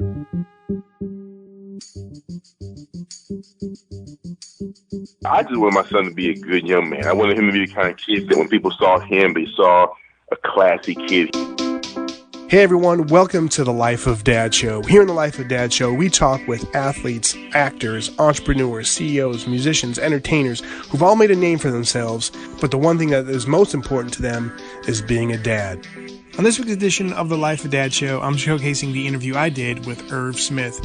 I just wanted my son to be a good young man. I wanted him to be the kind of kid that when people saw him, they saw a classy kid. Hey everyone, welcome to the Life of Dad Show. Here in the Life of Dad Show, we talk with athletes, actors, entrepreneurs, CEOs, musicians, entertainers who've all made a name for themselves, but the one thing that is most important to them is being a dad. On this week's edition of the Life of Dad Show, I'm showcasing the interview I did with Irv Smith.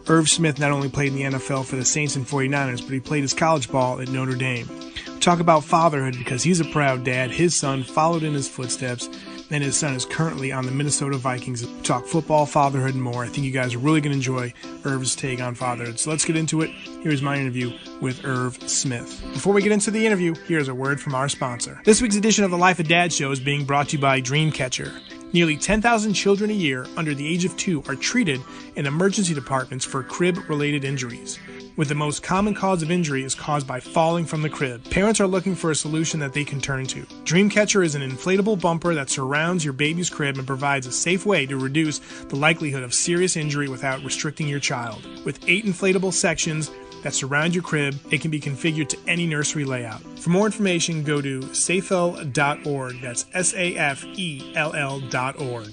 Irv Smith not only played in the NFL for the Saints and 49ers, but he played his college ball at Notre Dame. We talk about fatherhood because he's a proud dad. His son followed in his footsteps, and his son is currently on the Minnesota Vikings. We talk football, fatherhood, and more. I think you guys are really going to enjoy Irv's take on fatherhood. So let's get into it. Here's my interview with Irv Smith. Before we get into the interview, here's a word from our sponsor. This week's edition of the Life of Dad Show is being brought to you by Dreamcatcher. Nearly 10,000 children a year under the age of 2 are treated in emergency departments for crib-related injuries, with the most common cause of injury is caused by falling from the crib. Parents are looking for a solution that they can turn to. Dreamcatcher is an inflatable bumper that surrounds your baby's crib and provides a safe way to reduce the likelihood of serious injury without restricting your child. With 8 inflatable sections that surround your crib, it can be configured to any nursery layout. For more information, go to safell.org. That's SAFELL.org.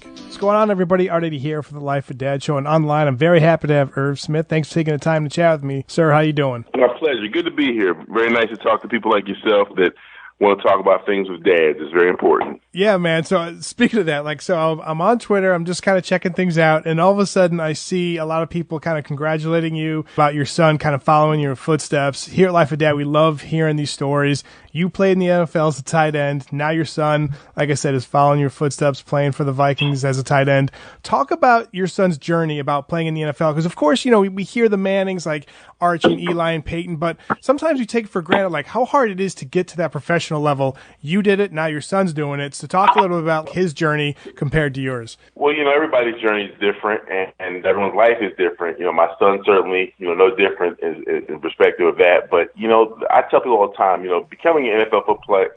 What's going on, everybody? Eddy here for the Life of Dad Show, and online, I'm very happy to have Irv Smith. Thanks for taking the time to chat with me. Sir, how you doing? My pleasure. Good to be here. Very nice to talk to people like yourself that want to talk about things with dads. It's very important. Yeah, man. So speaking of that, I'm on Twitter. I'm just kind of checking things out. And all of a sudden I see a lot of people kind of congratulating you about your son kind of following your footsteps. Here at Life of Dad, we love hearing these stories. You played in the NFL as a tight end. Now your son, like I said, is following your footsteps, playing for the Vikings as a tight end. Talk about your son's journey about playing in the NFL. Because, of course, you know, we hear the Mannings like Archie and Eli and Peyton, but sometimes we take it for granted like how hard it is to get to that professional level. You did it. Now your son's doing it. So talk a little bit about his journey compared to yours. Well, you know, everybody's journey is different, and everyone's life is different. You know, my son certainly, you know, no different in perspective of that. But, you know, I tell people all the time, you know, becoming an NFL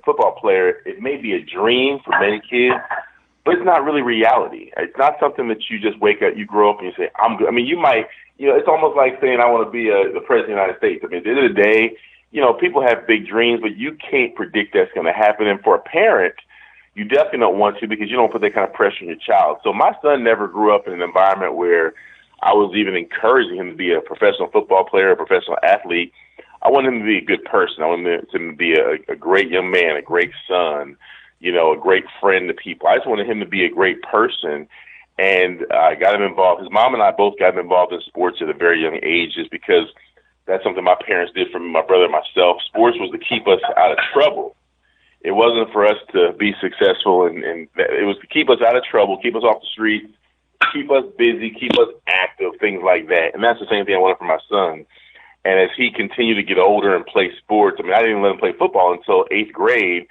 football player, it may be a dream for many kids, but it's not really reality. It's not something that you just wake up, you grow up and you say, I'm good. I mean, you might, you know, it's almost like saying I want to be the president of the United States. I mean, at the end of the day, you know, people have big dreams, but you can't predict that's going to happen. And for a parent, you definitely don't want to because you don't put that kind of pressure on your child. So my son never grew up in an environment where I was even encouraging him to be a professional football player, a professional athlete. I want him to be a good person. I want him to be a great young man, a great son, you know, a great friend to people. I just wanted him to be a great person. And I got him involved. His mom and I both got him involved in sports at a very young age just because that's something my parents did for me, my brother and myself. Sports was to keep us out of trouble. It wasn't for us to be successful, and it was to keep us out of trouble, keep us off the street, keep us busy, keep us active, things like that. And that's the same thing I wanted for my son. And as he continued to get older and play sports, I mean, I didn't let him play football until 8th grade.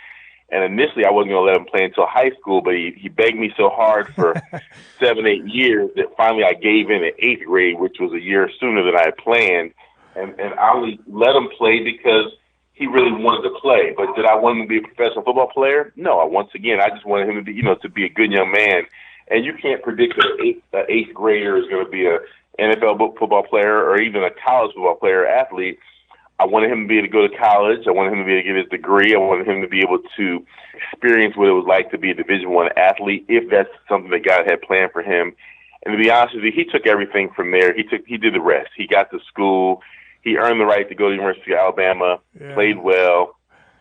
And initially, I wasn't going to let him play until high school, but he begged me so hard for 7, 8 years that finally I gave in at 8th grade, which was a year sooner than I had planned. And I only let him play because he really wanted to play. But did I want him to be a professional football player? No. Once again, I just wanted him to be, you know, to be a good young man. And you can't predict that an 8th grader is going to be a NFL football player or even a college football player or athlete. I wanted him to be able to go to college. I wanted him to be able to get his degree. I wanted him to be able to experience what it was like to be a Division I athlete, if that's something that God had planned for him. And to be honest with you, he took everything from there. He did the rest. He got to school. He earned the right to go to the University of Alabama, played well.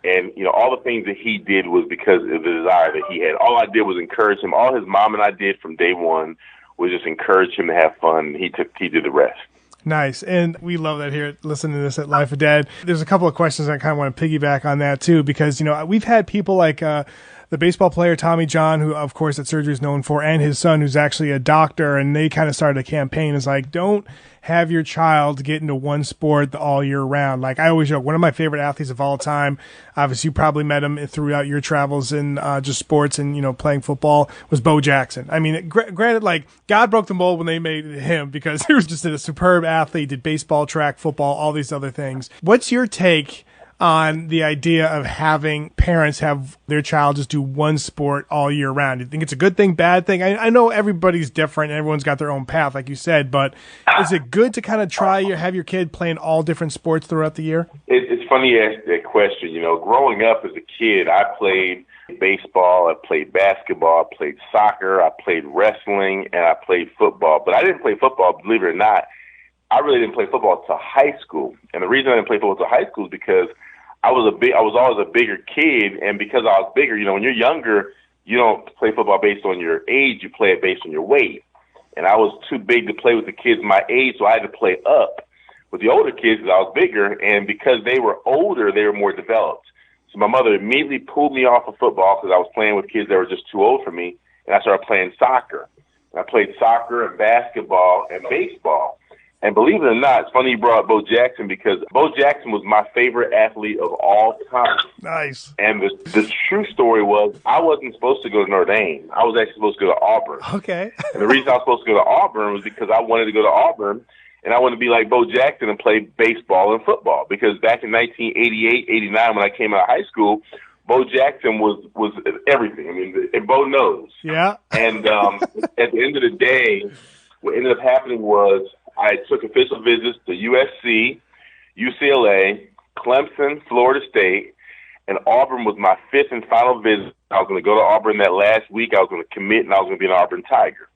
And, you know, all the things that he did was because of the desire that he had. All I did was encourage him. All his mom and I did from day one was just encourage him to have fun. He did the rest. Nice. And we love that here, listening to this at Life of Dad. There's a couple of questions I kind of want to piggyback on that too, because, you know, we've had people like the baseball player Tommy John, who of course that surgery is known for, and his son, who's actually a doctor, and they kind of started a campaign. It's like, don't have your child get into one sport all year round. Like I always joke, one of my favorite athletes of all time, obviously you probably met him throughout your travels in just sports and, you know, playing football, was Bo Jackson. I mean, granted, like God broke the mold when they made him because he was just a superb athlete, did baseball, track, football, all these other things. What's your take on the idea of having parents have their child just do one sport all year round. Do you think it's a good thing, bad thing? I know everybody's different. Everyone's got their own path, like you said, but is it good to kind of have your kid playing all different sports throughout the year? It's funny you ask that question. Growing up as a kid, I played baseball, I played basketball, I played soccer, I played wrestling, and I played football. But I didn't play football, believe it or not. I really didn't play football until high school. And the reason I didn't play football until high school is because I was always a bigger kid, and because I was bigger, when you're younger, you don't play football based on your age, you play it based on your weight. And I was too big to play with the kids my age, so I had to play up with the older kids because I was bigger, and because they were older, they were more developed. So my mother immediately pulled me off of football because I was playing with kids that were just too old for me, and I started playing soccer. And I played soccer and basketball and baseball. And believe it or not, it's funny you brought up Bo Jackson because Bo Jackson was my favorite athlete of all time. Nice. And the true story was I wasn't supposed to go to Notre Dame. I was actually supposed to go to Auburn. Okay. And the reason I was supposed to go to Auburn was because I wanted to go to Auburn and I wanted to be like Bo Jackson and play baseball and football. Because back in 1988, 89, when I came out of high school, Bo Jackson was everything. I mean, and Bo knows. Yeah. And at the end of the day, what ended up happening was I took official visits to USC, UCLA, Clemson, Florida State, and Auburn was my fifth and final visit. I was going to go to Auburn that last week. I was going to commit, and I was going to be an Auburn Tiger.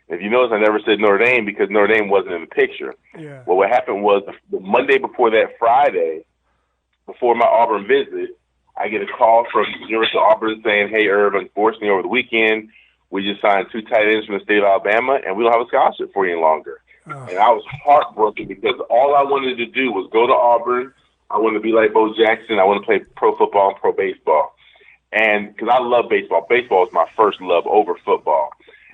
And if you notice, I never said Notre Dame because Notre Dame wasn't in the picture. Yeah. Well, what happened was the Monday before that Friday, before my Auburn visit, I get a call from the University of Auburn saying, hey, Irv, unfortunately, over the weekend, we just signed 2 tight ends from the state of Alabama, and we don't have a scholarship for you any longer. Oh. And I was heartbroken because all I wanted to do was go to Auburn. I wanted to be like Bo Jackson. I wanted to play pro football and pro baseball. And because I love baseball. Baseball was my first love over football.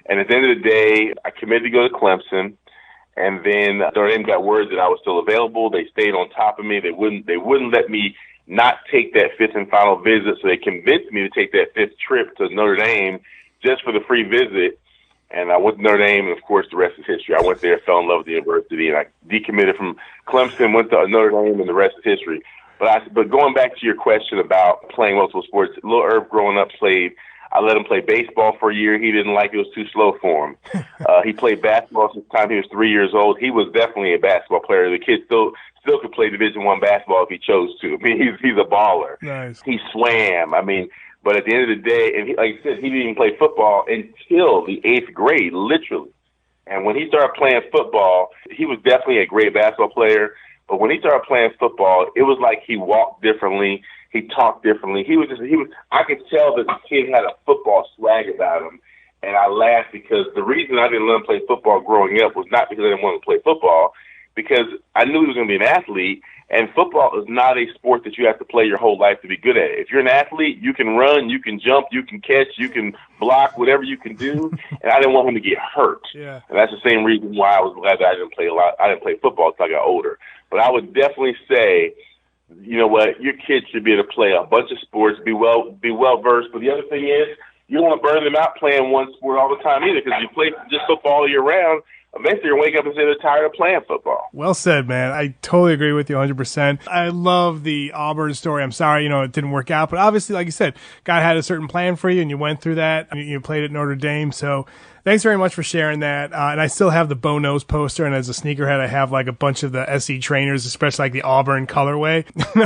And at the end of the day, I committed to go to Clemson. And then Notre Dame got word that I was still available. They stayed on top of me. They wouldn't let me not take that fifth and final visit. So they convinced me to take that fifth trip to Notre Dame just for the free visit. And I went to Notre Dame, and, of course, the rest is history. I went there, fell in love with the university, and I decommitted from Clemson, went to Notre Dame, and the rest is history. But going back to your question about playing multiple sports, little Irv growing up I let him play baseball for a year. He didn't like it. It was too slow for him. He played basketball since the time he was 3 years old. He was definitely a basketball player. The kid still could play Division I basketball if he chose to. I mean, he's a baller. Nice. He swam. I mean, but at the end of the day, and like I said, he didn't even play football until the 8th grade, literally. And when he started playing football, he was definitely a great basketball player. But when he started playing football, it was like he walked differently. He talked differently. I could tell that the kid had a football swag about him. And I laughed because the reason I didn't let him play football growing up was not because I didn't want him to play football, because I knew he was going to be an athlete. And football is not a sport that you have to play your whole life to be good at it. If you're an athlete, you can run, you can jump, you can catch, you can block, whatever you can do. And I didn't want him to get hurt. Yeah. And that's the same reason why I was glad that I didn't play football until I got older. But I would definitely say, you know what, your kids should be able to play a bunch of sports, be well versed. But the other thing is, you don't want to burn them out playing one sport all the time either, because you play just football all year round. Eventually, you're wake up and say they're tired of playing football. Well said, man. I totally agree with you 100%. I love the Auburn story. I'm sorry, it didn't work out. But obviously, like you said, God had a certain plan for you, and you went through that. You played at Notre Dame. So thanks very much for sharing that. And I still have the Bo Knows poster. And as a sneakerhead, I have like a bunch of the SC trainers, especially like the Auburn colorway.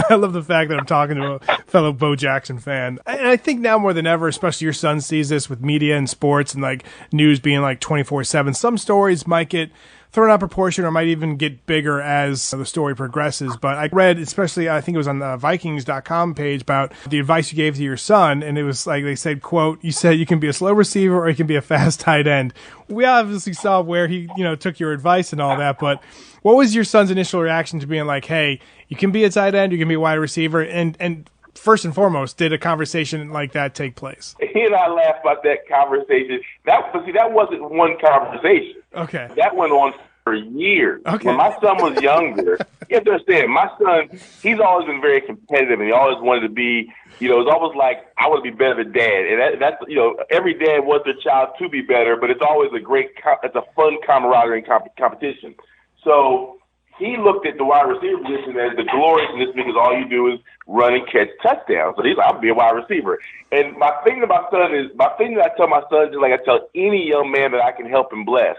I love the fact that I'm talking to a fellow Bo Jackson fan. And I think now more than ever, especially your son sees this with media and sports and like news being like 24/7. Some stories might get thrown out of proportion or might even get bigger as the story progresses. But I read, especially, I think it was on the Vikings.com page, about the advice you gave to your son. And it was like, they said, quote, you said you can be a slow receiver or you can be a fast tight end. We obviously saw where he, took your advice and all that. But what was your son's initial reaction to being like, hey, you can be a tight end, you can be a wide receiver? And first and foremost, did a conversation like that take place? He and I laughed about that conversation. That wasn't one conversation. Okay. That went on for years. Okay. When my son was younger, you have to understand, my son, he's always been very competitive, and he always wanted to be, it's almost like, I want to be better than dad. And that's every dad wants their child to be better, but it's always it's a fun camaraderie and competition. So he looked at the wide receiver position as the gloriousness because all you do is run and catch touchdowns. So he's like, I'll be a wide receiver. And my thing that I tell my son is like I tell any young man that I can help and bless.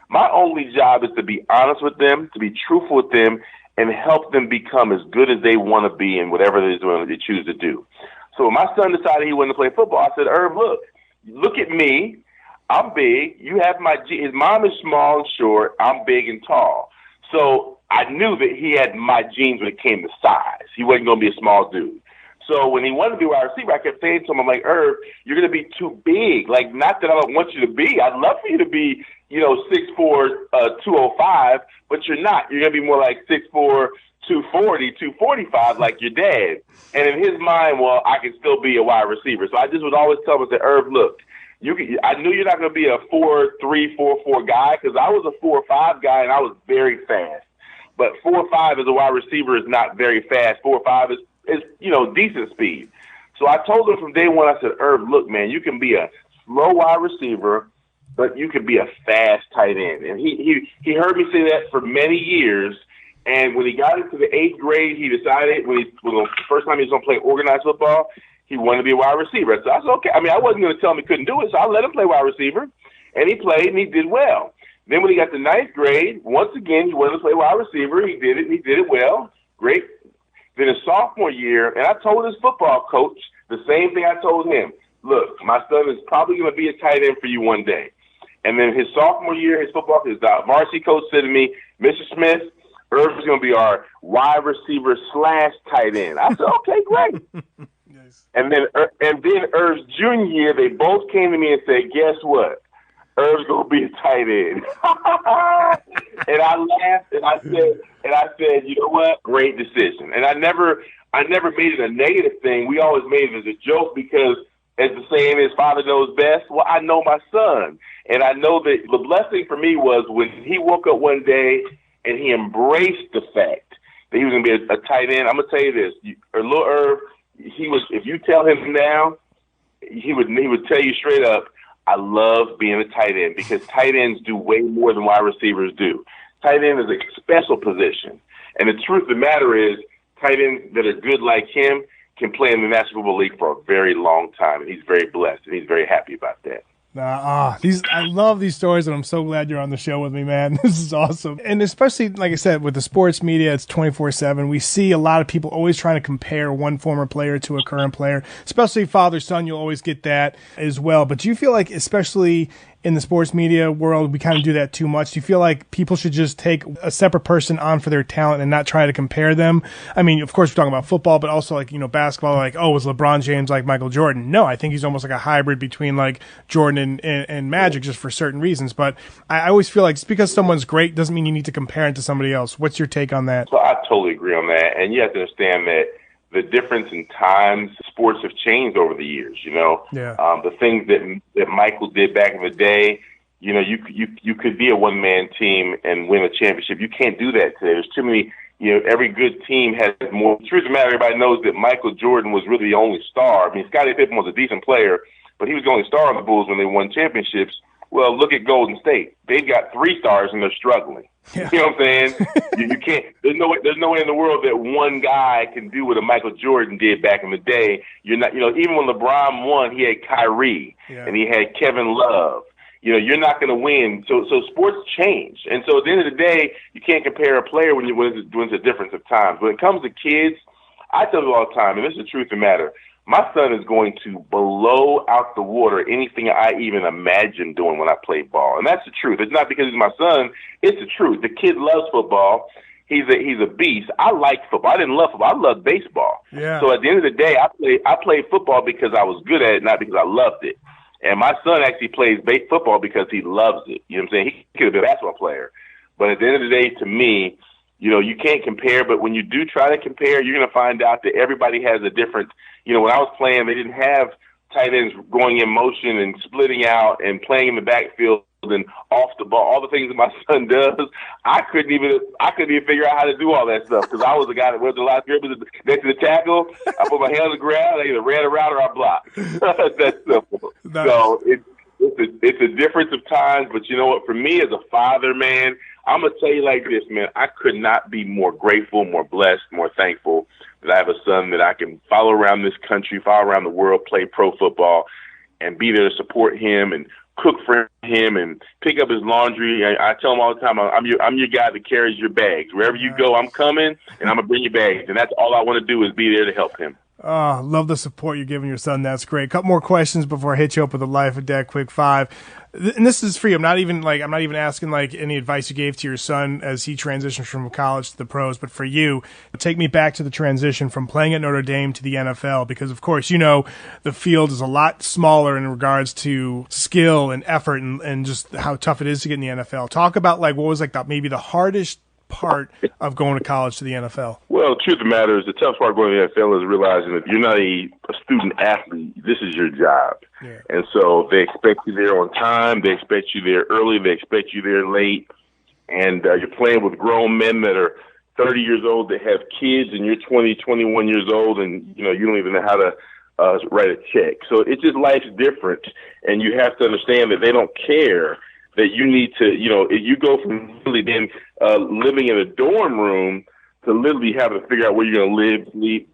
My only job is to be honest with them, to be truthful with them, and help them become as good as they want to be in whatever it is they choose to do. So when my son decided he wanted to play football, I said, Irv, look at me. I'm big. You have his mom is small and short. I'm big and tall. So I knew that he had my genes when it came to size. He wasn't going to be a small dude. So when he wanted to be a wide receiver, I kept saying to him, I'm like, Irv, you're going to be too big. Like, not that I don't want you to be. I'd love for you to be, 6'4", 205, but you're not. You're going to be more like 6'4", 240, 245 like your dad. And in his mind, well, I can still be a wide receiver. So I just would always tell him, I said, Irv, look, I knew you're not going to be a 4'3", 4'4" guy because I was a 4'5" guy and I was very fast. But 4'5" as a wide receiver is not very fast. 4'5" is decent speed. So I told him from day one, I said, Irv, look, man, you can be a slow wide receiver, but you can be a fast tight end. And he heard me say that for many years. And when he got into the 8th grade, he decided when the first time he was going to play organized football, he wanted to be a wide receiver. So I said, okay. I mean, I wasn't going to tell him he couldn't do it, so I let him play wide receiver. And he played, and he did well. Then when he got to 9th grade, once again, he wanted to play wide receiver. He did it, and he did it well. Great. Then his sophomore year, and I told his football coach the same thing I told him. Look, my son is probably going to be a tight end for you one day. And then his sophomore year, his varsity coach said to me, Mr. Smith, Irv is going to be our wide receiver / tight end. I said, okay, great. Nice. And then Irv's junior year, they both came to me and said, guess what? Irv's going to be a tight end. And I laughed and I said, you know what? Great decision. And I never made it a negative thing. We always made it as a joke because, as the saying is, father knows best. Well, I know my son. And I know that the blessing for me was when he woke up one day and he embraced the fact that he was going to be a tight end. I'm going to tell you this. Little Irv, if you tell him now, he would tell you straight up, I love being a tight end because tight ends do way more than wide receivers do. Tight end is a special position. And the truth of the matter is, tight ends that are good like him can play in the National Football League for a very long time, and he's very blessed, and he's very happy about that. I love these stories, and I'm so glad you're on the show with me, man. This is awesome. And especially, like I said, with the sports media, it's 24/7. We see a lot of people always trying to compare one former player to a current player, especially father-son. You'll always get that as well. But do you feel like, especially in the sports media world, we kind of do that too much? Do you feel like people should just take a separate person on for their talent and not try to compare them? I mean, of course, we're talking about football, but also like, basketball, like, oh, was LeBron James like Michael Jordan? No, I think he's almost like a hybrid between like Jordan and Magic just for certain reasons. But I always feel like just because someone's great doesn't mean you need to compare it to somebody else. What's your take on that? So I totally agree on that. And you have to understand that the difference in times, sports have changed over the years, Yeah. The things that Michael did back in the day, you could be a one-man team and win a championship. You can't do that today. There's too many, every good team has more. The truth of the matter, everybody knows that Michael Jordan was really the only star. I mean, Scottie Pippen was a decent player, but he was the only star on the Bulls when they won championships. Well, look at Golden State. They've got 3 stars and they're struggling. Yeah. You know what I'm saying? you can't. There's no way in the world that one guy can do what a Michael Jordan did back in the day. You're not. Even when LeBron won, he had Kyrie and he had Kevin Love. You're not going to win. So sports change, and so at the end of the day, you can't compare a player when it's a difference of times. When it comes to kids, I tell you all the time, and this is the truth of the matter. My son is going to blow out the water anything I even imagined doing when I played ball. And that's the truth. It's not because he's my son. It's the truth. The kid loves football. He's a beast. I like football. I didn't love football. I loved baseball. Yeah. So at the end of the day, I played football because I was good at it, not because I loved it. And my son actually plays football because he loves it. You know what I'm saying? He could have been a basketball player. But at the end of the day, to me, you can't compare. But when you do try to compare, you're going to find out that everybody has a different – when I was playing, they didn't have tight ends going in motion and splitting out and playing in the backfield and off the ball. All the things that my son does, I couldn't even figure out how to do all that stuff because I was the guy that was the last dribble next to the tackle. I put my hand on the ground, I either ran around or I blocked. That's simple. Nice. So it's a difference of times, but you know what? For me as a father, man, I'm going to tell you like this, man. I could not be more grateful, more blessed, more thankful that I have a son that I can follow around this country, follow around the world, play pro football, and be there to support him and cook for him and pick up his laundry. I tell him all the time, I'm your guy that carries your bags. Wherever you go, I'm coming, and I'm going to bring your bags. And that's all I want to do is be there to help him. Oh, love the support you're giving your son. That's great. A couple more questions before I hit you up with the Life of Dad Quick 5. And this is for you. I'm not even asking like any advice you gave to your son as he transitioned from college to the pros, but for you, take me back to the transition from playing at Notre Dame to the NFL, because of course, you know, the field is a lot smaller in regards to skill and effort and just how tough it is to get in the NFL. Talk about like what was like maybe the hardest part of going to college to the NFL. Well, the truth of the matter is the toughest part of going to the NFL is realizing that you're not a student athlete. This is your job. Yeah. And so they expect you there on time. They expect you there early. They expect you there late. And you're playing with grown men that are 30 years old that have kids, and you're 20, 21 years old, and you don't even know how to write a check. So it's just life's different, and you have to understand that they don't care that you need to, if you go from really then living in a dorm room to literally having to figure out where you're going to live, sleep,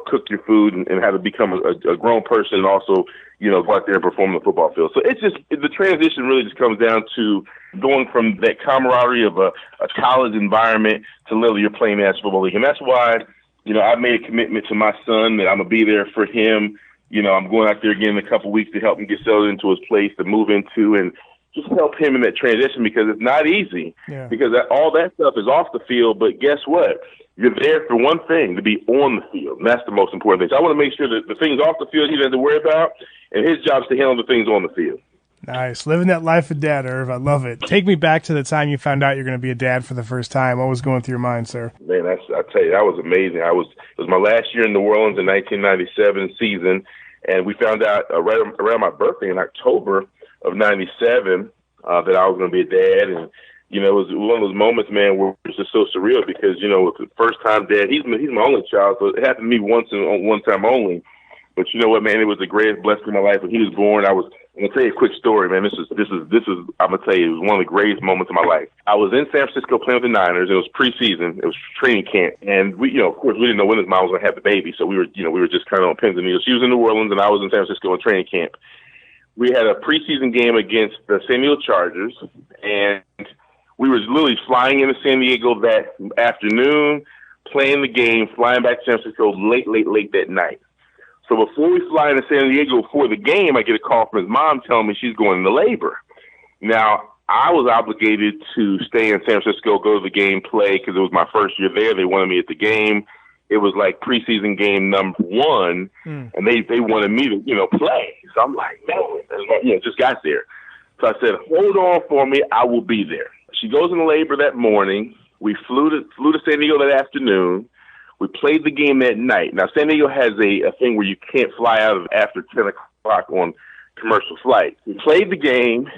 cook your food, and how to become a grown person, and also, go out there and perform on the football field. So it's just, the transition really just comes down to going from that camaraderie of a college environment to literally you're playing National Football League. And that's why, I've made a commitment to my son that I'm going to be there for him. I'm going out there again in a couple of weeks to help him get settled into his place to move into, and just help him in that transition, because it's not easy. Yeah. Because all that stuff is off the field, but guess what? You're there for one thing, to be on the field, and that's the most important thing. So I want to make sure that the things off the field he doesn't have to worry about, and his job is to handle the things on the field. Nice. Living that life of dad, Irv. I love it. Take me back to the time you found out you're going to be a dad for the first time. What was going through your mind, sir? Man, I tell you, that was amazing. It was my last year in New Orleans in 1997 season, and we found out right around my birthday in October of 97 that I was going to be a dad. And, it was one of those moments, man, where it's just so surreal because, it's the first time dad. He's my only child, so it happened to me once and one time only. But you know what, man, it was the greatest blessing in my life. When he was born, I'm going to tell you a quick story, man. This is, I'm going to tell you, it was one of the greatest moments of my life. I was in San Francisco playing with the Niners. It was preseason. It was training camp. And we, of course, we didn't know when his mom was going to have the baby. So we were just kind of on pins and needles. She was in New Orleans and I was in San Francisco in training camp. We had a preseason game against the San Diego Chargers, and we were literally flying into San Diego that afternoon, playing the game, flying back to San Francisco late that night. So before we fly into San Diego for the game, I get a call from his mom telling me she's going into labor. Now, I was obligated to stay in San Francisco, go to the game, play, because it was my first year there. They wanted me at the game. It was like preseason game number 1, and they wanted me to, play. So I'm like, man, just got there. So I said, hold on for me. I will be there. She goes into labor that morning. We flew to San Diego that afternoon. We played the game that night. Now, San Diego has a thing where you can't fly out of after 10 o'clock on commercial flights. We played the game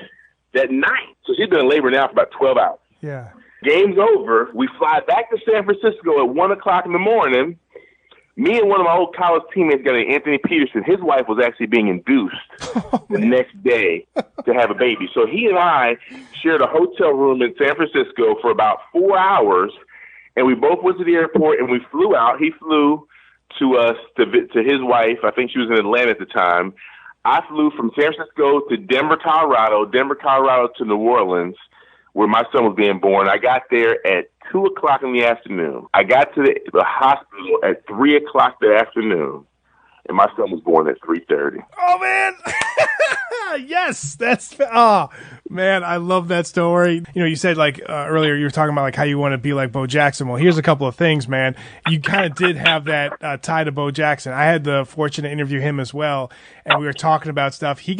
that night. So she's been in labor now for about 12 hours. Yeah. Game's over. We fly back to San Francisco at 1 o'clock in the morning. Me and one of my old college teammates, got Anthony Peterson. His wife was actually being induced the next day to have a baby. So he and I shared a hotel room in San Francisco for about 4 hours, and we both went to the airport and we flew out. He flew to his wife. I think she was in Atlanta at the time. I flew from San Francisco to Denver, Colorado to New Orleans, where my son was being born. I got there at 2 o'clock in the afternoon. I got to the hospital at 3 o'clock that afternoon, and my son was born at 3:30. Oh, man. Yes, man, I love that story. You said earlier you were talking about how you want to be like Bo Jackson. Well, here's a couple of things, man. You kind of did have that tie to Bo Jackson. I had the fortune to interview him as well, and we were talking about stuff. He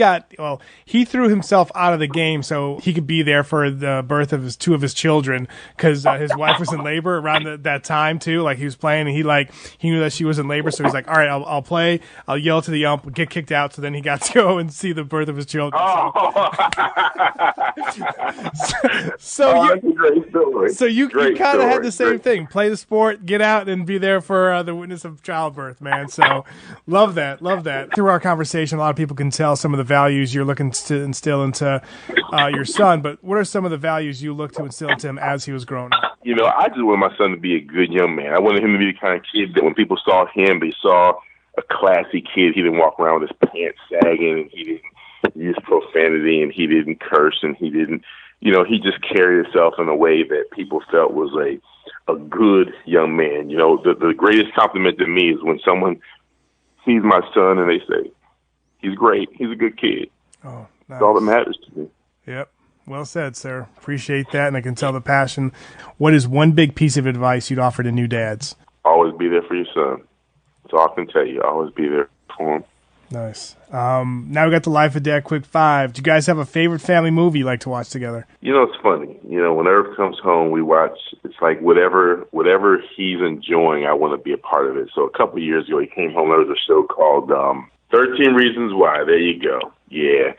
threw himself out of the game so he could be there for the birth of two of his children because his wife was in labor around that time too. He was playing and he knew that she was in labor, so he's like, all right, I'll play. I'll yell to the ump, get kicked out. So then he got to go and see the birth of his children. Oh, So that's a great story. So you kind of story. had the same thing. Play the sport, get out, and be there for the witness of childbirth, man. So love that. Through our conversation, a lot of people can tell some of the values you're looking to instill into your son. But what are some of the values you look to instill into him as he was growing up? I just want my son to be a good young man. I wanted him to be the kind of kid that when people saw him, they saw a classy kid. He didn't walk around with his pants sagging, and he didn't use profanity, and he didn't curse, and he didn't, he just carried himself in a way that people felt was a good young man. The greatest compliment to me is when someone sees my son and they say, he's great, he's a good kid. Oh, nice. That's all that matters to me. Yep. Well said, sir. Appreciate that, and I can tell the passion. What is one big piece of advice you'd offer to new dads? Always be there for your son. That's all I can tell you. Always be there for him. Nice. Now we got the Life of Dad Quick 5. Do you guys have a favorite family movie you like to watch together? It's funny. When Irv comes home, we watch. It's like whatever he's enjoying, I want to be a part of it. So a couple of years ago, he came home. There was a show called 13 Reasons Why. There you go. Yeah.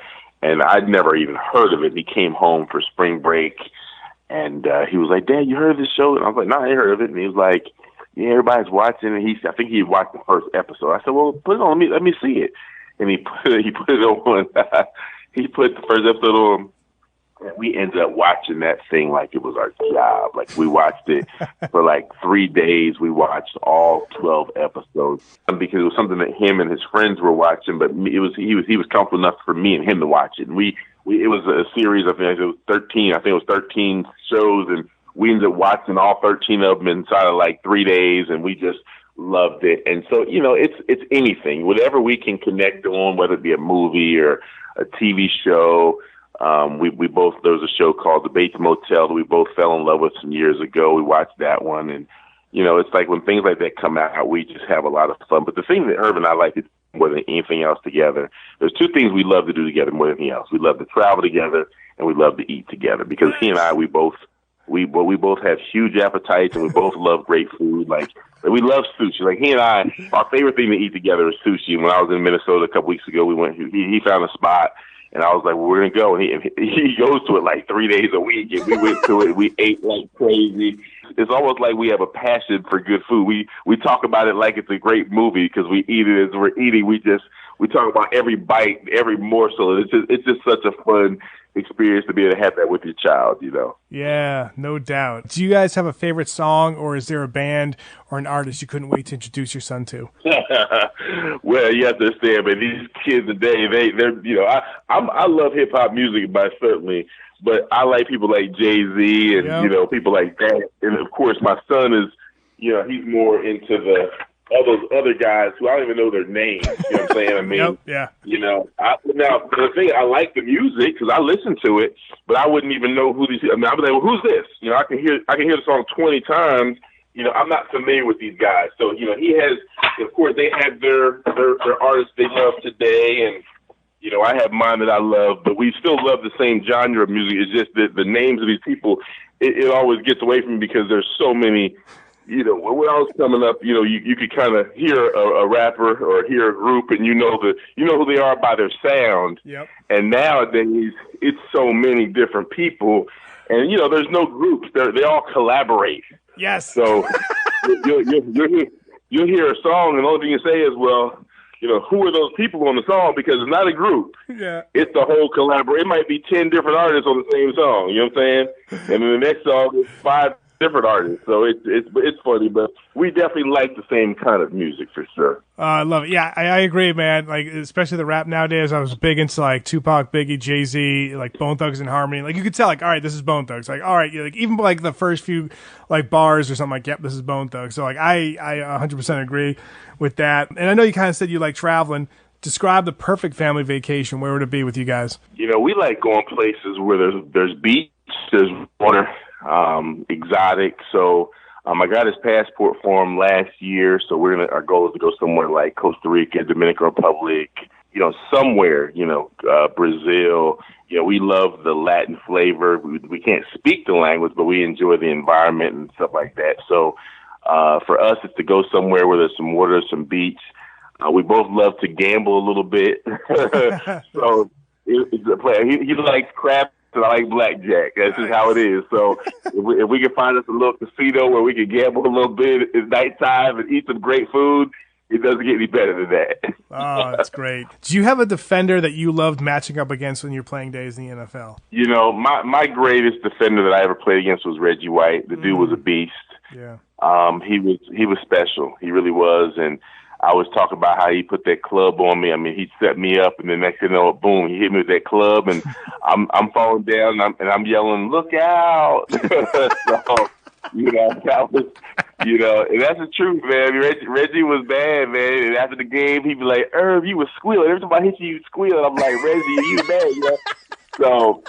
And I'd never even heard of it. He came home for spring break, and he was like, "Dad, you heard of this show?" And I was like, "No, I ain't heard of it." And he was like, "Yeah, everybody's watching." And I think he had watched the first episode. I said, "Well, put it on. Let me see it." And he put it on. He put the first episode on. And we ended up watching that thing like it was our job. Like we watched it for like 3 days. We watched all 12 episodes because it was something that him and his friends were watching. But he was comfortable enough for me and him to watch it. And it was a series. I think it was 13. I think it was 13 shows, and we ended up watching all 13 of them inside of like 3 days, and we just loved it. And so, it's anything, whatever we can connect on, whether it be a movie or a TV show. We both, there was a show called The Bates Motel that we both fell in love with some years ago. We watched that one, and it's like when things like that come out, we just have a lot of fun. But the thing that Irv and I like is more than anything else together, there's two things we love to do together more than anything else. We love to travel together, and we love to eat together, because he and I, we both have huge appetites, and we both love great food. Like, we love sushi. Like, he and I, our favorite thing to eat together is sushi. And when I was in Minnesota a couple weeks ago, we went. He found a spot, and I was like, "Well, we're gonna go." And he goes to it like 3 days a week, and we went to it. We ate like crazy. It's almost like we have a passion for good food. We talk about it like it's a great movie, because we eat it as we're eating. We talk about every bite, every morsel. It's just such a fun experience to be able to have that with your child, Yeah, no doubt. Do you guys have a favorite song, or is there a band or an artist you couldn't wait to introduce your son to? Well, you have to understand, but these kids today, they're I love hip hop music, but I like people like Jay-Z and people like that. And of course, my son is, he's more into all those other guys who I don't even know their names. You know what I'm saying? I mean, yeah. Now the thing, I like the music because I listen to it, but I wouldn't even know who these. I mean, I'd be like, "Well, who's this?" I can hear the song 20 times. I'm not familiar with these guys. So he has. Of course, they have their artists they love today, and I have mine that I love, but we still love the same genre of music. It's just that the names of these people, it always gets away from me because there's so many. When I was coming up, you could kind of hear a rapper or hear a group, and you know who they are by their sound. Yep. And nowadays, it's so many different people, and there's no groups. They all collaborate. Yes. So you'll hear a song, and the only thing you say is, "Well, who are those people on the song?" Because it's not a group. Yeah. It's the whole collaboration. It might be 10 different artists on the same song. You know what I'm saying? And then the next song is 5 different artists. So it's funny, but we definitely like the same kind of music for sure. I love it. Yeah, I agree, man. Like, especially the rap nowadays. I was big into like Tupac, Biggie, Jay-Z, like Bone Thugs and Harmony. Like, you could tell, like, all right, this is Bone Thugs. Like, all right, like even like the first few like bars or something, like, yep, this is Bone Thugs. So like, I 100% agree with that. And I know you kind of said you like traveling. Describe the perfect family vacation. Where would it be with you guys? We like going places where there's beach, there's water. Exotic. So I got his passport for him last year. So our goal is to go somewhere like Costa Rica, Dominican Republic, somewhere, Brazil. We love the Latin flavor. We can't speak the language, but we enjoy the environment and stuff like that. So for us, it's to go somewhere where there's some water, some beach. We both love to gamble a little bit. So It's a player. He likes craps and I like blackjack. That's just how it is. So if we can find us a little casino where we can gamble a little bit at nighttime and eat some great food, it doesn't get any better than that. Oh, that's great. Do you have a defender that you loved matching up against when you're playing days in the NFL? You know, my greatest defender that I ever played against was Reggie White. The dude was a beast. Yeah. He was special. He really was. And I always talk about how he put that club on me. I mean, he set me up, and the next thing you know, boom, he hit me with that club, and I'm falling down, and I'm yelling, "Look out!" So, that was, and that's the truth, man. I mean, Reggie was bad, man. And after the game, he'd be like, "Irv, you was squealing. Every time I hit you, you squealing." I'm like, "Reggie, you bad, So,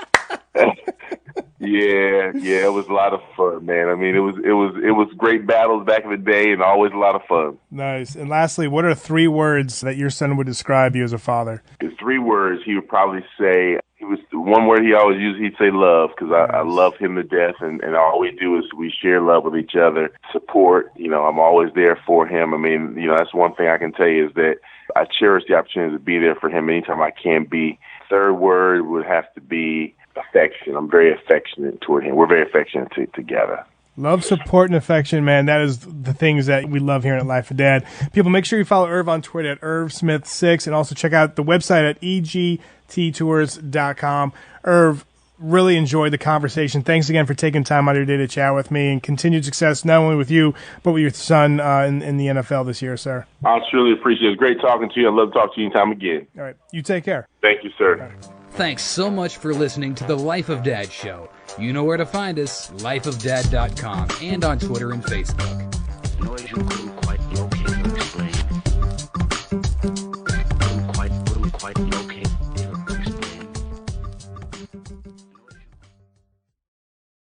yeah, it was a lot of fun, man. I mean, it was great battles back in the day, and always a lot of fun. Nice. And lastly, what are 3 words that your son would describe you as a father? In 3 words, he would probably say, the one word he always used, he'd say love, because I love him to death, and all we do is we share love with each other, support. I'm always there for him. I mean, that's one thing I can tell you is that I cherish the opportunity to be there for him anytime I can be. 3rd word would have to be affection. I'm very affectionate toward him. We're very affectionate together. Love, support, and affection, man. That is the things that we love here at Life of Dad. People, make sure you follow Irv on Twitter at IrvSmith6, and also check out the website at egttours.com. Irv, really enjoyed the conversation. Thanks again for taking time out of your day to chat with me, and continued success not only with you, but with your son in the NFL this year, sir. I truly appreciate it. It's great talking to you. I'd love to talk to you anytime again. All right. You take care. Thank you, sir. Thanks so much for listening to the Life of Dad Show. You know where to find us, lifeofdad.com, and on Twitter and Facebook.